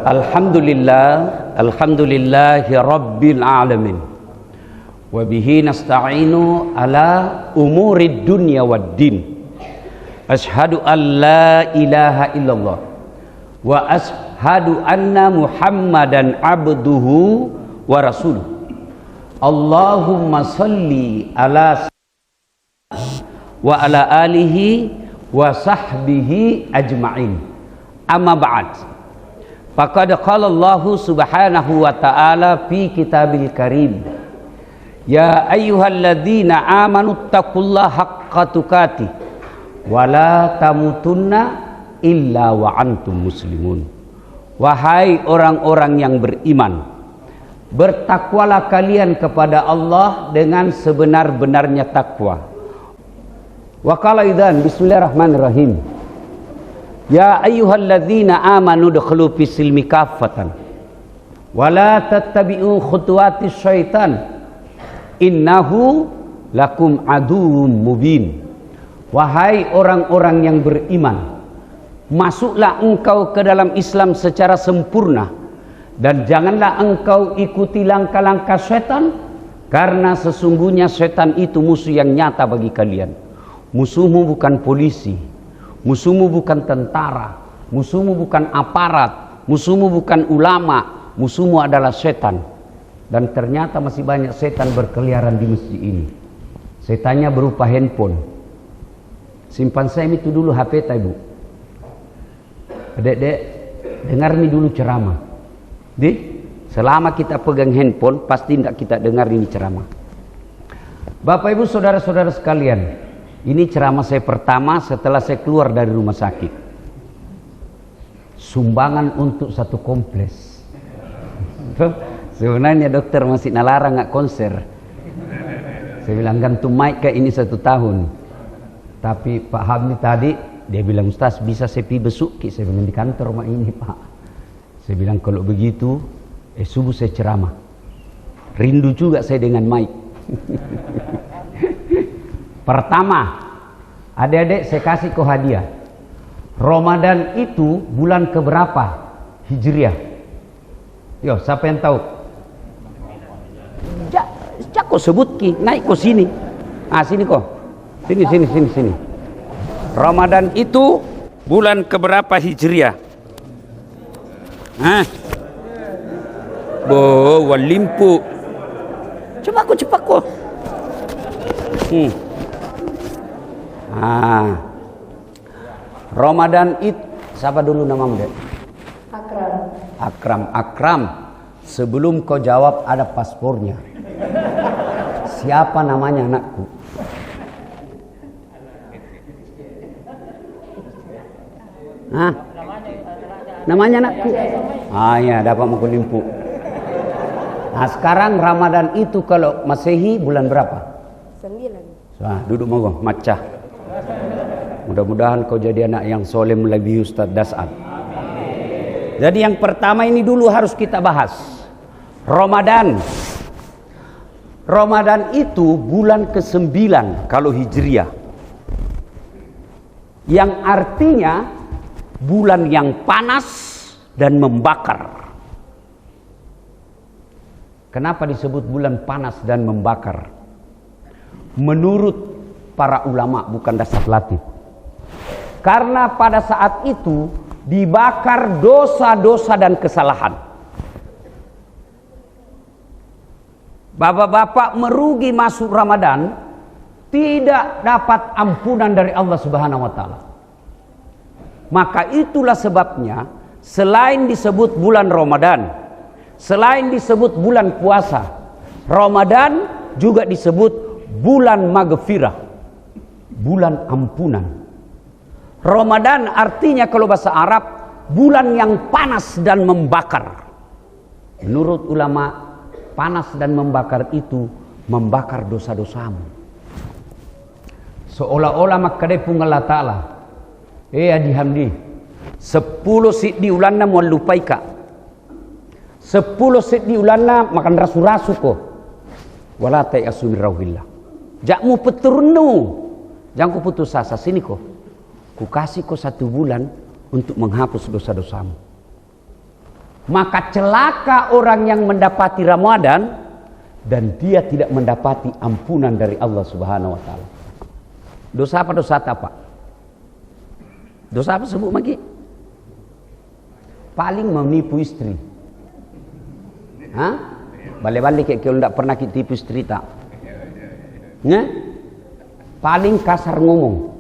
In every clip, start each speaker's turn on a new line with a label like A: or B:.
A: Alhamdulillahi Rabbil Alamin. Wa bihi nasta'inu ala umurid dunya waddin. Ashhadu an la ilaha illallah wa ashhadu anna Muhammadan abduhu wa rasuluh. Allahumma salli ala wa ala alihi wa sahbihi ajma'in. Amma ba'd. Faqad qala Allah subhanahu wa ta'ala fi kitabil karim. Ya ayyuhalladzina amanu taqullaha haqqa tuqatih wa la tamutunna illa wa antum muslimun. Wahai orang-orang yang beriman, bertakwalah kalian kepada Allah dengan sebenar-benarnya takwa. Wa qala idzan bismillahirrahmanirrahim. Ya ayyuhalladzina amanu dukhulu fis silmi kaffatan wa la tattabi'u khutuwatis syaitan innahu lakum aduwwum mubin. Wahai orang-orang yang beriman, masuklah engkau ke dalam Islam secara sempurna dan janganlah engkau ikuti langkah-langkah syaitan, karena sesungguhnya syaitan itu musuh yang nyata bagi kalian. Musuhmu bukan polisi, musuhmu bukan tentara, musuhmu bukan aparat, musuhmu bukan ulama, musuhmu adalah setan. Dan ternyata masih banyak setan berkeliaran di masjid ini. Setannya berupa handphone. Simpan saya itu dulu HP ibu. Dek, dengar nih dulu ceramah. Selama kita pegang handphone pasti tidak kita dengar ini ceramah. Bapak ibu saudara-saudara sekalian, ini ceramah saya pertama setelah saya keluar dari rumah sakit. Sumbangan untuk satu kompleks. Sebenarnya dokter masih nalarang nggak konser. Saya bilang gantung mic kayak ini 1 tahun. Tapi Pak Hamdi tadi dia bilang, Ustaz bisa saya pergi besuk? Saya bilang di kantor rumah ini Pak. Saya bilang kalau begitu subuh saya ceramah. Rindu juga saya dengan mic. Pertama, adik-adik saya kasih kau hadiah. Ramadan itu bulan keberapa Hijriah? Yo, siapa yang tahu? Jak kau sebut ki, naik kau sini. Sini kau. Sini. Ramadan itu bulan keberapa Hijriah? Walimpu. Cepat kau. Ramadan itu siapa dulu namamu, Dek? Akram. Sebelum kau jawab ada paspornya. Siapa namanya anakku? Namanya anakku. Ya, dapat mengkulimpu. Sekarang Ramadan itu kalau Masehi bulan berapa? 9. Duduk mogok, macah. Mudah-mudahan kau jadi anak yang soleh melebihi Ustaz Das'ad. Jadi yang pertama ini dulu harus kita bahas. Ramadan itu bulan ke-9 kalau Hijriah. Yang artinya bulan yang panas dan membakar. Kenapa disebut bulan panas dan membakar? Menurut para ulama, bukan dasar latif. Karena pada saat itu dibakar dosa-dosa dan kesalahan. Bapak-bapak merugi masuk Ramadan tidak dapat ampunan dari Allah Subhanahu wa taala. Maka itulah sebabnya selain disebut bulan Ramadan, selain disebut bulan puasa, Ramadan juga disebut bulan maghfirah, bulan ampunan. Ramadan artinya kalau bahasa Arab bulan yang panas dan membakar. Menurut ulama, panas dan membakar itu membakar dosa-dosamu. Seolah-olah makadepung Allah Ta'ala. Adi Hamdi, 10 sit di ulana mau lupai kak. 10 sit di ulana makan rasu-rasu ko. Wala ta'asu min rauhillah. Jakmu peturnu. Jangan ku putus asa, sini ko. Ku kasih kau 1 bulan untuk menghapus dosa-dosamu. Maka celaka orang yang mendapati Ramadan dan dia tidak mendapati ampunan dari Allah Subhanahu wa taala. Dosa apa Pak? Dosa apa sebut lagi? Paling menipu istri. Hah? Balik-balik kayak kalau tidak pernah kita tipu istri tak? Ya? Paling kasar ngomong.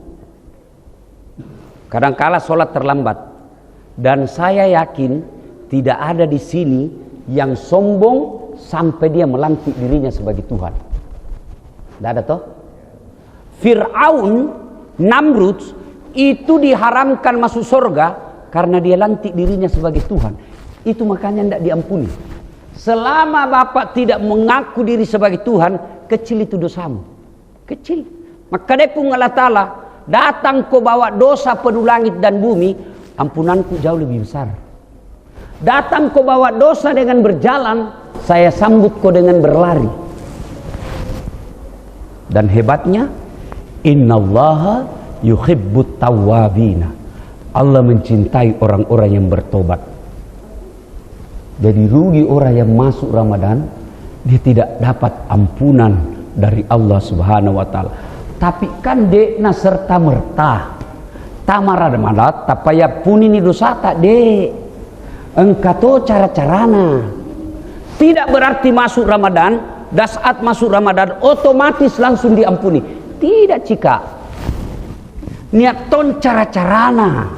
A: Kadang-kala sholat terlambat. Dan saya yakin tidak ada di sini yang sombong sampai dia melantik dirinya sebagai Tuhan. Tidak ada toh? Fir'aun, Namrud itu diharamkan masuk surga karena dia lantik dirinya sebagai Tuhan. Itu makanya tidak diampuni. Selama Bapak tidak mengaku diri sebagai Tuhan, kecil itu dosamu. Kecil. Maka dia pun Allah Ta'ala, datang kau bawa dosa penuh langit dan bumi, ampunanku jauh lebih besar. Datang kau bawa dosa dengan berjalan, saya sambut kau dengan berlari. Dan hebatnya, innallaha yuhibbut tawwabina. Allah mencintai orang-orang yang bertobat. Jadi rugi orang yang masuk Ramadan, dia tidak dapat ampunan dari Allah Subhanahu wa taala. Tapi kan dekna serta merta tamara Ramadan tapaya pun ini dosa tak dek. Engkau cara-carana. Tidak berarti masuk Ramadan, dan saat masuk Ramadan otomatis langsung diampuni. Tidak cika. Niat ton cara-carana.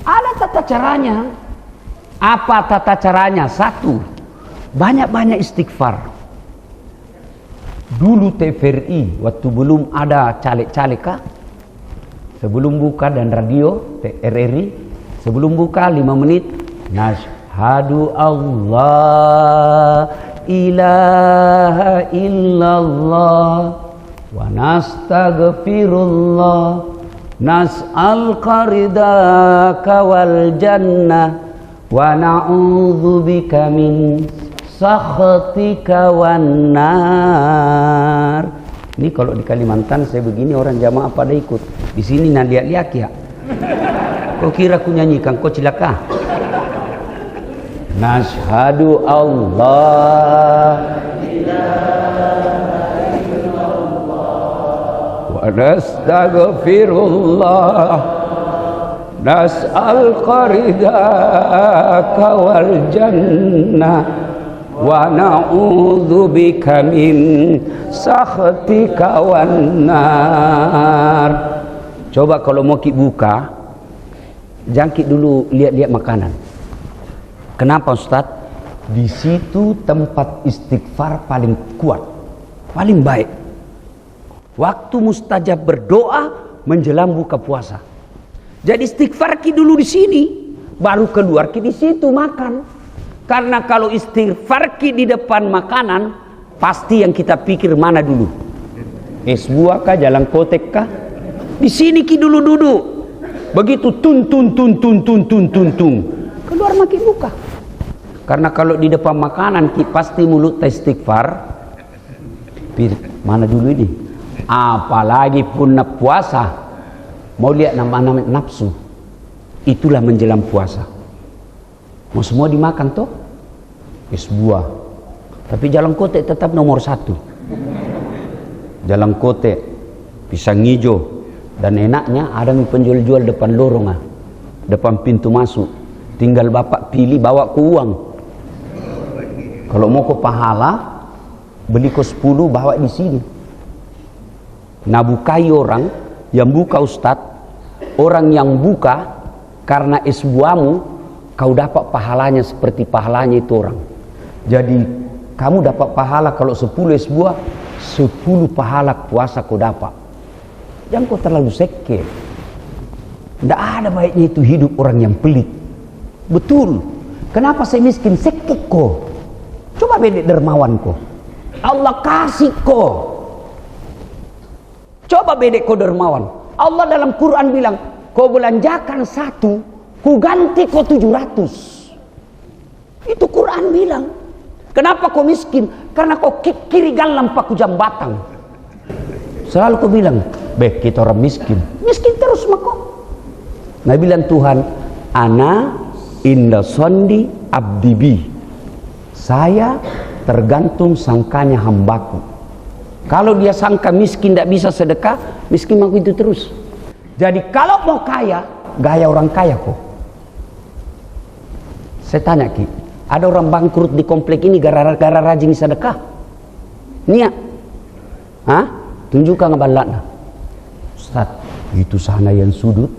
A: Ada tata caranya. Apa tata caranya? Satu, banyak-banyak istighfar. Dulu TVRI waktu belum ada caleg-caleg kah? Sebelum buka dan radio RRI, sebelum buka 5 menit, Nashhadu Allah ilaha illallah wa nastaghfirullah nas'al qaridaka wal jannah wa na'udzubika min sakhatika wan nar. Ini kalau di Kalimantan saya begini orang jamaah pada ikut. Di sini nah lihat-lihat ya. Kau kira aku nyanyikan, kau cilaka. Nashhadu Allah ilaha illallah wa nastaghfirullah nas'al qaridaka wal jannah wa na'udzubika min sakhatika wan nar. Coba kalau mau buka, jangkit dulu lihat-lihat makanan. Kenapa Ustaz? Di situ tempat istighfar paling kuat, paling baik. Waktu mustajab berdoa menjelang buka puasa. Jadi istighfar ki dulu di sini, baru keluar ki di situ makan. Karena kalau istighfar ki di depan makanan, pasti yang kita pikir mana dulu? Es buah kah, jalan kotek kah? Di sini ki dulu duduk. Begitu tun keluar makin buka. Karena kalau di depan makanan ki pasti mulut istighfar. Mana dulu ini? Apalagi pun puasa. Mau lihat nama-nama nafsu. Itulah menjelang puasa. Mau semua dimakan toh? Es buah. Tapi jalan kotek tetap nomor 1. Jalan kotek, pisang hijau. Dan enaknya ada penjual-jual depan lorong, depan pintu masuk. Tinggal Bapak pilih, bawa ke uang. Kalau mau ke pahala, beli ke 10, bawa di sini. Nah bukai orang yang buka Ustadz, orang yang buka karena es buahmu, kau dapat pahalanya seperti pahalanya itu orang. Jadi kamu dapat pahala kalau 10 es buah, 10 pahala puasa kau dapat. Jangan kau terlalu seke. Tidak ada baiknya itu hidup orang yang pelit. Betul. Kenapa saya miskin? Seke kau. Coba bedek dermawan kau. Allah kasih kau. Coba bedek kau dermawan. Allah dalam Quran bilang, kau belanjakan 1, ku ganti kau 700. Itu Quran bilang. Kenapa kau miskin? Karena kau kiri galam paku jambatan. Selalu kau bilang, kita orang miskin. Miskin terus mako. Nah bilang Tuhan, ana inda sondi abdi bi. Saya tergantung sangkanya hambaku. Kalau dia sangka miskin tidak bisa sedekah, miskin maka itu terus. Jadi kalau mau kaya, gaya orang kaya kok. Saya tanya Ki, ada orang bangkrut di komplek ini gara-gara rajin sedekah? Nia, tunjukkan ngebalakna. Ustaz, itu sana yang sudut,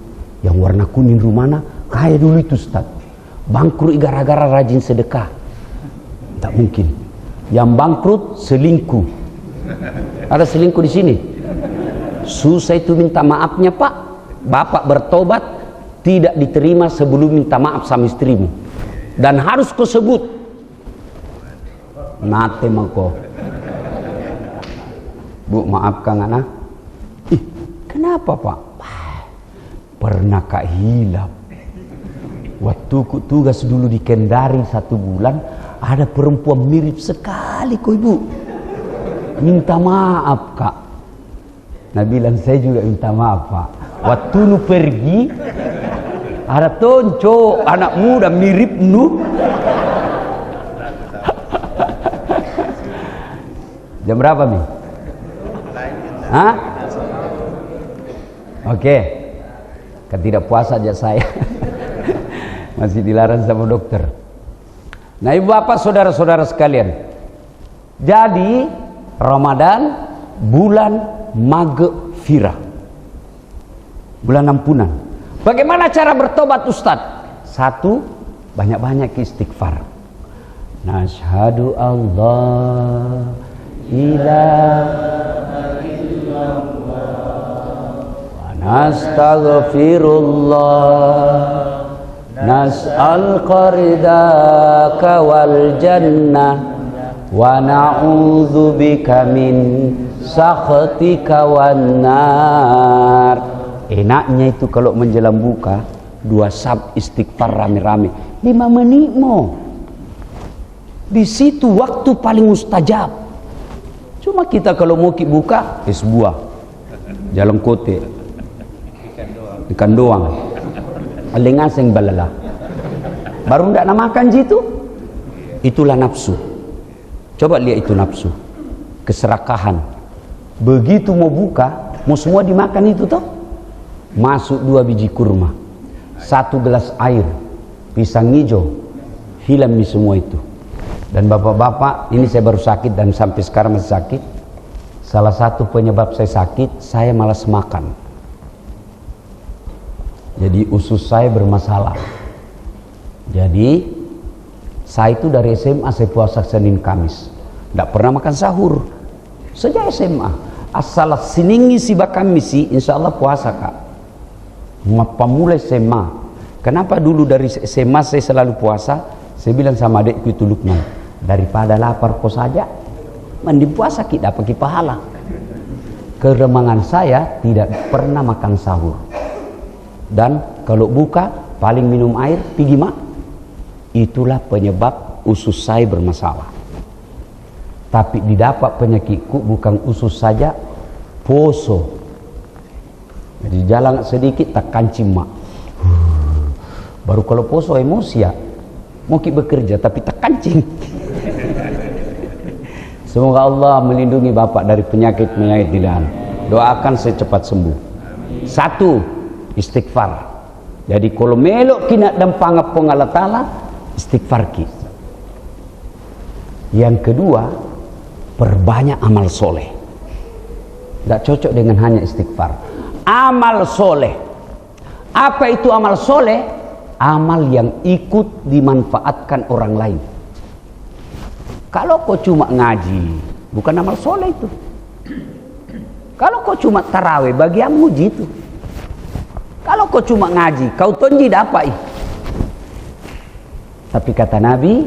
A: yang warna kuning rumahnya, kaya dulu itu Ustaz. Bangkrut gara-gara rajin sedekah. Tak mungkin. Yang bangkrut selingkuh. Ada selingkuh di sini. Susah itu minta maafnya Pak. Bapak bertobat tidak diterima sebelum minta maaf sama istrimu. Dan harus kau sebut. Nate mako. Bu maafkan anak. Kenapa Pak? Pernah Kak hilap. Waktu ku tugas dulu di Kendari 1 bulan, ada perempuan mirip sekali kok Ibu. Minta maaf Kak. Nah bilang saya juga minta maaf Pak. Waktu nu pergi, ada tonco anak muda mirip nu. Jam berapa Mi? Hah? Oke. Kan tidak puasa aja saya. Masih dilarang sama dokter. Nah ibu bapak saudara-saudara sekalian, jadi Ramadan bulan maghfirah, bulan ampunan. Bagaimana cara bertobat Ustadz? 1, banyak-banyak istighfar. Nasyhadu Allah ilaha illallah wa nastaghfirullah nas'al qaridaka wal jannah wa na'udzubika min sakhatika wan nar. Enaknya itu kalau menjelang buka 2 sab istighfar rame-rame 5 menit mo. Di situ waktu paling mustajab. Cuma kita kalau mau buka es buah, jalan kote, ikan doang, alengaseng balala. Baru ndak namakan jitu, itulah nafsu. Coba lihat itu nafsu, keserakahan. Begitu mau buka, mau semua dimakan itu toh. Masuk 2 biji kurma, 1 gelas air, pisang hijau, hilang di semua itu. Dan bapak-bapak, ini saya baru sakit dan sampai sekarang masih sakit. Salah satu penyebab saya sakit, saya malas makan. Jadi usus saya bermasalah. Jadi saya itu dari SMA saya puasa Senin Kamis, tidak pernah makan sahur sejak SMA. Asal siningi si bakam misi, insya Allah puasa Kak. Pemulai SMA. Kenapa dulu dari SMA saya selalu puasa? Saya bilang sama adekku itu Lukman, daripada lapar kau saja, mending puasa kita dapat pahala. Keremangan saya tidak pernah makan sahur. Dan kalau buka paling minum air pergi mak. Itulah penyebab usus saya bermasalah. Tapi didapat penyakitku bukan usus saja, poso. Jadi jalan sedikit tak kancing mak. Baru kalau poso emosi ya. Mau bekerja tapi tak kancing. Semoga Allah melindungi bapak dari penyakit-penyakit di dalam. Doakan secepat sembuh. 1, istighfar. Jadi kalau melok kina dan pangapong Allah Ta'ala, istighfar ki. Yang kedua, perbanyak amal soleh. Tidak cocok dengan hanya istighfar. Amal soleh. Apa itu amal soleh? Amal yang ikut dimanfaatkan orang lain. Kalau kau cuma ngaji, bukan amal soleh itu. Kalau kau cuma tarawih, bagi yang muji itu. Kalau kau cuma ngaji, kau tonji dapat. Tapi kata Nabi,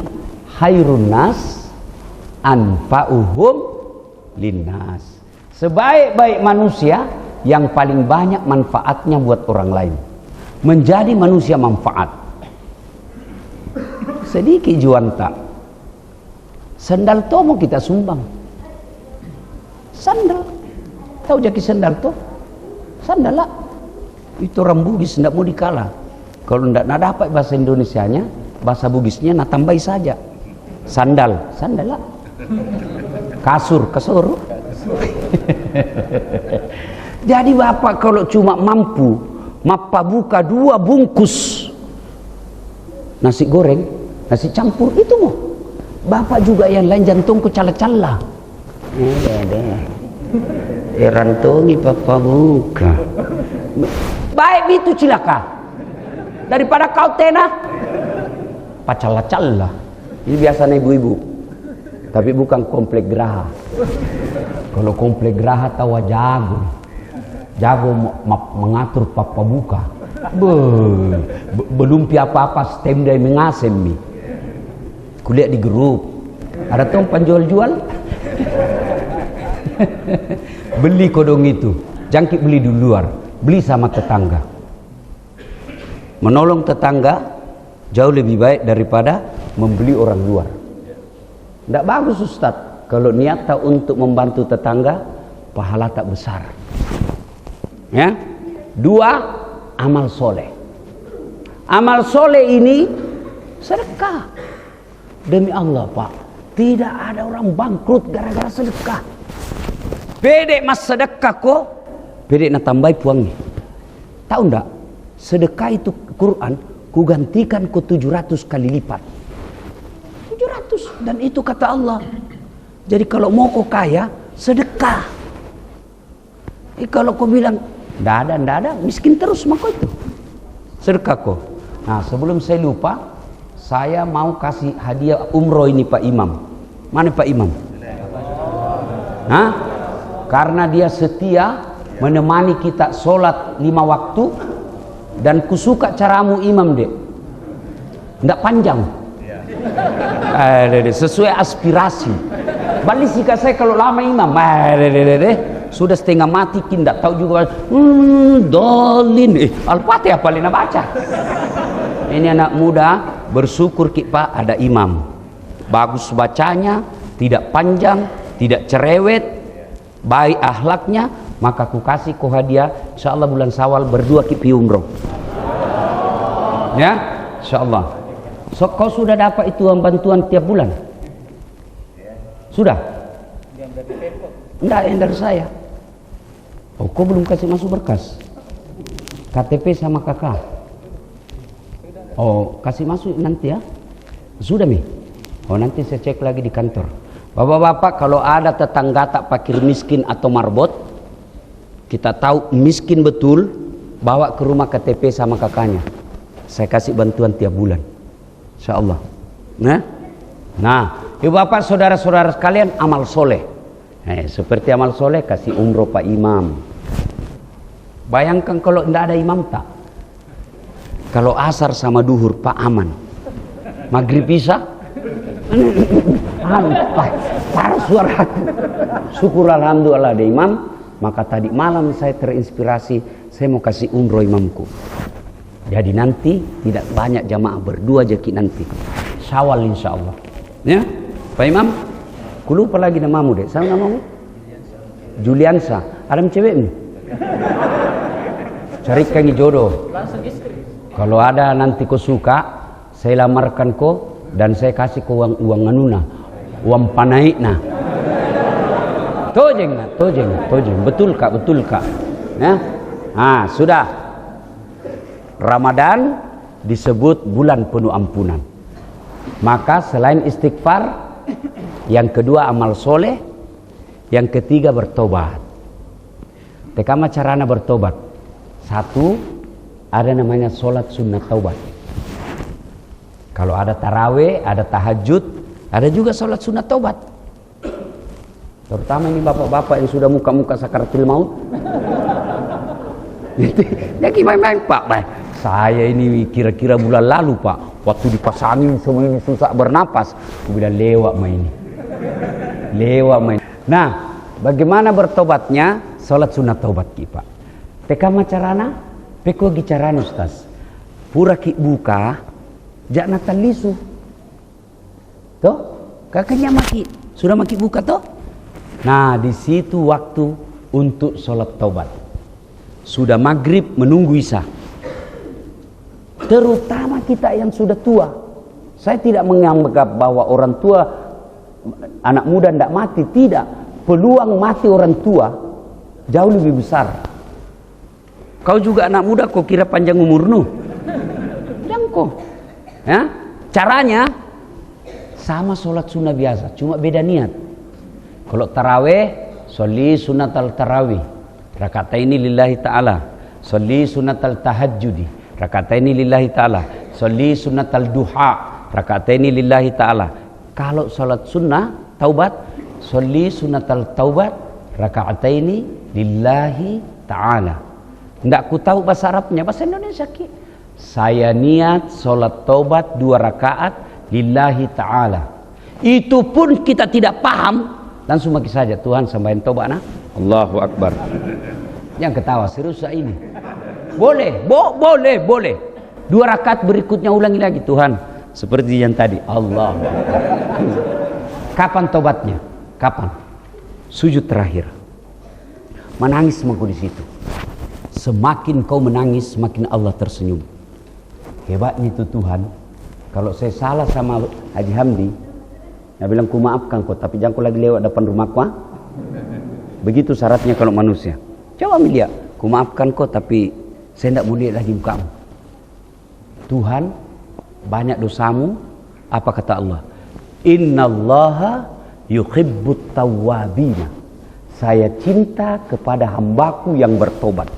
A: khairun nas anfa'uhum linnas. Sebaik-baik manusia yang paling banyak manfaatnya buat orang lain. Menjadi manusia manfaat. Sedikit juanta. Sandal to mau kita sumbang. Sandal. Tahu jaki sandal to? Sandal lah. Itu orang Bugis tidak mau dikalah. Kalau tidak dapat bahasa Indonesianya, bahasa Bugisnya nah tambahi saja. Sandal lah. Kasur. Jadi bapak kalau cuma mampu buka 2 bungkus nasi goreng, nasi campur itu mau. Bapak juga yang lain jantungku cala-cala. Rantongi papa buka. Baik itu cilaka daripada kau tenah pacala-cala. Ini biasanya ibu-ibu, tapi bukan komplek Graha. Kalau komplek Graha tahu jago mengatur papa buka. Belum apa-apa stem dari mengasem mi. Kuliah di grup ada tong penjual-jual. Beli kodong itu, jangkit beli di luar, beli sama tetangga. Menolong tetangga jauh lebih baik daripada membeli orang luar. Tidak bagus Ustaz kalau niat tak untuk membantu tetangga, pahala tak besar. Ya. 2, amal soleh. Amal soleh ini sedekah. Demi Allah Pak, tidak ada orang bangkrut gara-gara sedekah. Bedek mas sedekah kok, bedek na tambahi puangnya. Tahu ndak? Sedekah itu Quran ku gantikan ku 700 kali lipat. 700, dan itu kata Allah. Jadi kalau mau kau kaya, sedekah. Kalau kau bilang ndak ada, miskin terus maka itu. Sedekah kau. Nah, sebelum saya lupa, saya mau kasih hadiah umroh ini Pak Imam. Mana Pak Imam? Hah? Karena dia setia menemani kita sholat 5 waktu, dan kusuka caramu Imam dek, ndak panjang, sesuai aspirasi. Balik sika saya kalau lama Imam, sudah setengah mati, ndak tahu juga. Dolin, Al-Fatihah paling baca. Ini anak muda bersyukur Pak ada Imam, bagus bacanya, tidak panjang, tidak cerewet, baik akhlaknya, maka ku kasih ku hadiah insyaallah bulan Syawal berdua pi umroh. Ya, insyaallah. So, kau sudah dapat itu bantuan tiap bulan? Sudah? Enggak, yang dari saya. Oh, kau belum kasih masuk berkas? KTP sama kakak? Oh, kasih masuk nanti ya? Sudah Mi? Oh, nanti saya cek lagi di kantor. Bapak-bapak, kalau ada tetangga tak fakir miskin atau marbot, kita tahu miskin betul, bawa ke rumah KTP sama kakaknya. Saya kasih bantuan tiap bulan, insyaallah. Nah, ibu bapak, saudara-saudara sekalian, amal soleh. Seperti amal soleh, kasih umroh Pak Imam. Bayangkan kalau tidak ada imam tak? Kalau asar sama duhur Pak aman, maghrib bisa. Parah suara. Syukur alhamdulillah ada imam. Maka tadi malam saya terinspirasi, saya mau kasih umroh imamku. Jadi nanti tidak banyak jamaah, berdua jeki nanti Syawal insyaallah. Ya Pak Imam, ku lupa lagi namamu deh. Sama namamu? Juliansa. Ada cewek nih? Carikan jodoh. Kalau ada nanti kau suka, saya lamarkan kau dan saya kasih kau uang anuna, uang panaikna. Tojeng. Betul kak. Ya? Nah, sudah. Ramadan disebut bulan penuh ampunan. Maka selain istighfar, yang kedua amal soleh, yang ketiga bertobat. Tekama carana bertobat. 1, ada namanya sholat sunnah taubat. Kalau ada taraweh, ada tahajud, ada juga sholat sunnah taubat. Terutama ini bapak-bapak yang sudah muka-muka sakaratul maut. Jadi main-main Pak, saya ini kira-kira bulan lalu Pak, waktu dipasangin semua ini susah bernapas, aku bilang lewat main. Nah, bagaimana bertobatnya? Sholat sunat taubat ki Pak. Tekama carana, peko gicarana Ustaz. Pura ki buka, jak natal lisu. Toh, kakaknya sudah maki buka toh? Nah, di situ waktu untuk sholat taubat. Sudah maghrib menunggu isya. Terutama kita yang sudah tua, Saya tidak menganggap bahwa orang tua, anak muda tidak mati, tidak. Peluang mati orang tua jauh lebih besar. Kau juga anak muda, kau kira panjang umur nu? Jangan. Ya? Caranya sama sholat sunnah biasa, cuma beda niat. Kalau taraweh, sholli sunnatal tarawih, rakataini lillahi ta'ala. Sholli sunnatal tahajjudi, rakataini lillahi ta'ala. Sholli sunnatal duha, rakataini lillahi ta'ala. Kalau sholat sunnah taubat, sholli sunnatal taubat, rakataini lillahi ta'ala. Tidak ku tahu bahasa Arabnya, bahasa Indonesia ki. Saya niat sholat taubat 2 rakaat lillahi ta'ala. Itu pun kita tidak paham, langsung maki saja Tuhan sambahin taubat nah. Allahu Akbar. Yang ketawa serius ini. Boleh, boleh. 2 rakaat berikutnya ulangi lagi, Tuhan seperti yang tadi. Allah. Kapan taubatnya? Kapan? Sujud terakhir. Menangis mengku di situ. Semakin kau menangis, semakin Allah tersenyum. Hebatnya itu Tuhan. Kalau saya salah sama Haji Hamdi, dia bilang ku maafkan kau, tapi jangan kau lagi lewat depan rumahku. Begitu syaratnya kalau manusia. Coba lihat, ku maafkan kau, tapi saya tidak mau lihat lagi mukamu. Tuhan, banyak dosamu. Apa kata Allah? Innallaha yuhibbut tawwabina. Saya cinta kepada hambaku yang bertobat.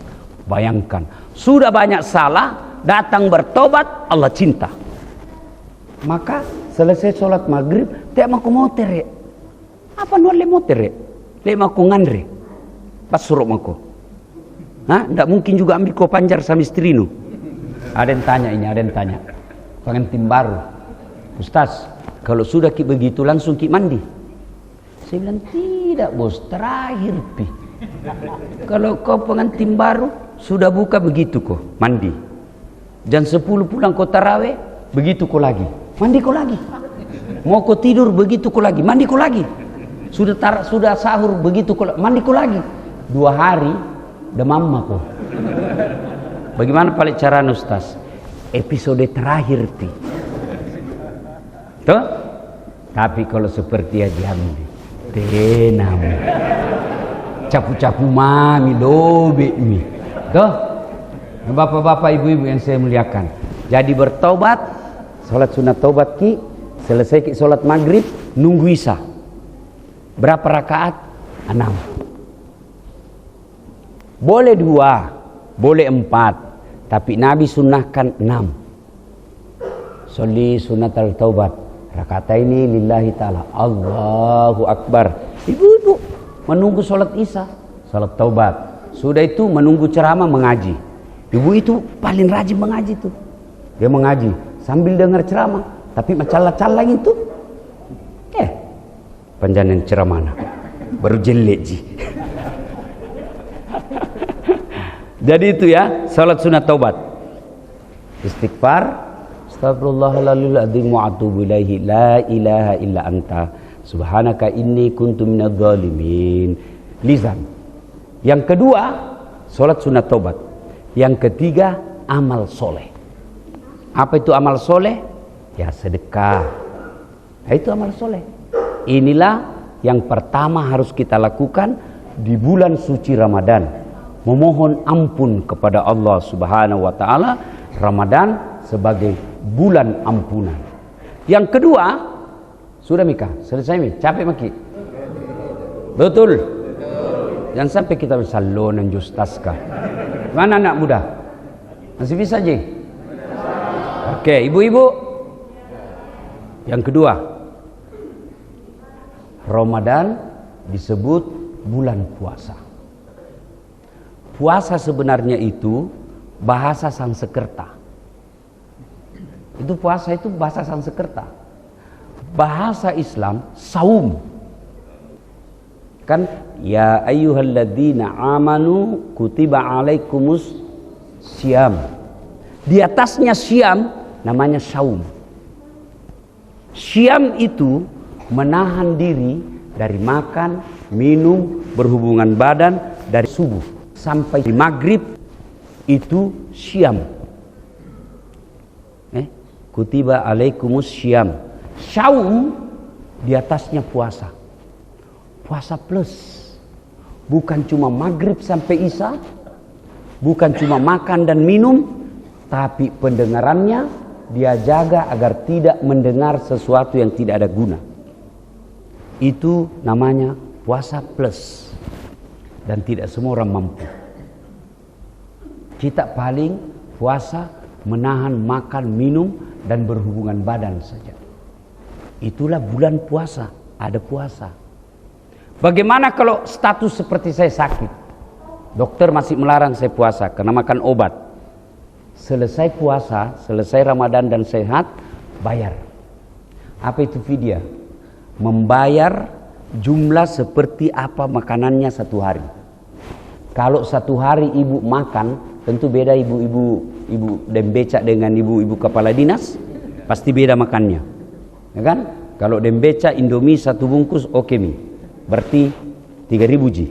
A: Bayangkan, sudah banyak salah, datang bertobat, Allah cinta. Maka selesai sholat maghrib, tak mau motor ya. Apa nuan le motor ya? Le mau ngandre. Pas suruh mako. Hah? Tidak mungkin juga ambil kau panjar sama istrinu. Ada yang tanya. Pengantin baru. Ustaz, kalau sudah ki begitu langsung ki mandi. Saya bilang tidak bos, terakhir pi. Kalau kau pengantin baru sudah buka begitu kok mandi. Jam 10 pulang kau taraweh, begitu kau lagi. Mandi kau lagi. Mau kau tidur begitu kau lagi, mandi kau lagi. Sudah sahur begitu kau mandi kau lagi. 2 hari demam kau. Bagaimana paling cara Ustaz? Episode terakhir ti. Tuh? Tapi kalau seperti Haji Hamdi, tenang. Capu-capu mami, dobe mi. Tuh, bapak-bapak, ibu-ibu yang saya muliakan. Jadi bertobat, sholat sunat tobat ki, selesai ki sholat maghrib, nunggu isya. Berapa rakaat? 6. Boleh 2, boleh 4, tapi Nabi sunnahkan 6. Sholli sunatal taubat, rakataini lillahi ta'ala. Allahu Akbar. Ibu-ibu menunggu sholat isya, sholat taubat. Sudah itu menunggu ceramah, mengaji. Ibu itu paling rajin mengaji tuh. Dia mengaji sambil dengar ceramah, tapi macalah-calah itu. Panjangan ceramah baru jelek ji. Jadi itu ya, salat sunat taubat. Istighfar, astagfirullahaladzim wa atubu ilaihi, la ilaha illa anta, subhanaka inni kuntu minadz zalimin. Lisan. Yang kedua, salat sunat taubat. Yang ketiga, amal soleh. Apa itu amal soleh? Ya sedekah. Nah, itu amal soleh. Inilah yang pertama harus kita lakukan di bulan suci Ramadan. Memohon ampun kepada Allah Subhanahu wa taala. Ramadan sebagai bulan ampunan. Yang kedua, sudah Mika, selesai Mi? Capek Maki? Betul. Jangan sampai kita bersalon dan justaska. Mana anak muda? Masih bisa je? Oke, ibu-ibu. Yang kedua, Ramadan disebut bulan puasa. Puasa sebenarnya itu bahasa Sanskerta. Itu puasa itu bahasa Sanskerta. Bahasa Islam saum. Kan ya ayyuhalladzina amanu kutiba alaikumus syiyam. Di atasnya syiyam namanya saum. Syiyam itu menahan diri dari makan, minum, berhubungan badan dari subuh sampai maghrib, itu syiyam. Kutiba alaikumus syam. Syaum di atasnya puasa. Puasa plus. Bukan cuma maghrib sampai isya, bukan cuma makan dan minum, tapi pendengarannya dia jaga agar tidak mendengar sesuatu yang tidak ada guna. Itu namanya puasa plus. Dan tidak semua orang mampu. Kita paling puasa menahan makan, minum, dan berhubungan badan saja. Itulah bulan puasa, ada puasa. Bagaimana kalau status seperti saya sakit? Dokter masih melarang saya puasa karena makan obat. Selesai puasa, selesai Ramadan dan sehat, bayar. Apa itu fidyah? Membayar jumlah seperti apa makanannya satu hari. Kalau satu hari ibu makan, tentu beda ibu dembecak dengan ibu kepala dinas, pasti beda makannya. Ya kan? Kalau dembecak Indomie satu bungkus oke mi. Berarti 3.000 ji.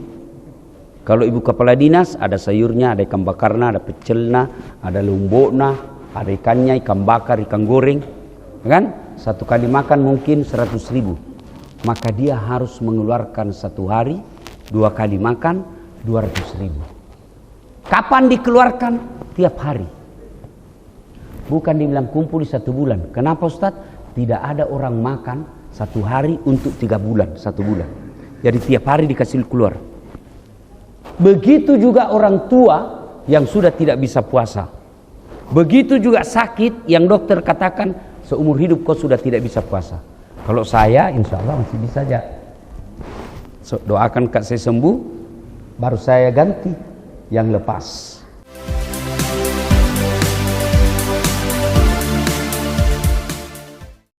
A: Kalau ibu kepala dinas ada sayurnya, ada ikan bakarnya, ada pecelnya, ada lomboknya, ada ikannya, ikan bakar, ikan goreng, kan? Satu kali makan mungkin 100.000. Maka dia harus mengeluarkan satu hari 2 kali makan 200.000. Kapan dikeluarkan? Tiap hari. Bukan dibilang kumpul di 1 bulan. Kenapa Ustaz? Tidak ada orang makan 1 hari untuk 3 bulan, 1 bulan. Jadi tiap hari dikasih keluar. Begitu juga orang tua yang sudah tidak bisa puasa. Begitu juga sakit yang dokter katakan seumur hidup kau sudah tidak bisa puasa. Kalau saya insya Allah masih bisa aja. Doakan kak saya sembuh, baru saya ganti yang lepas.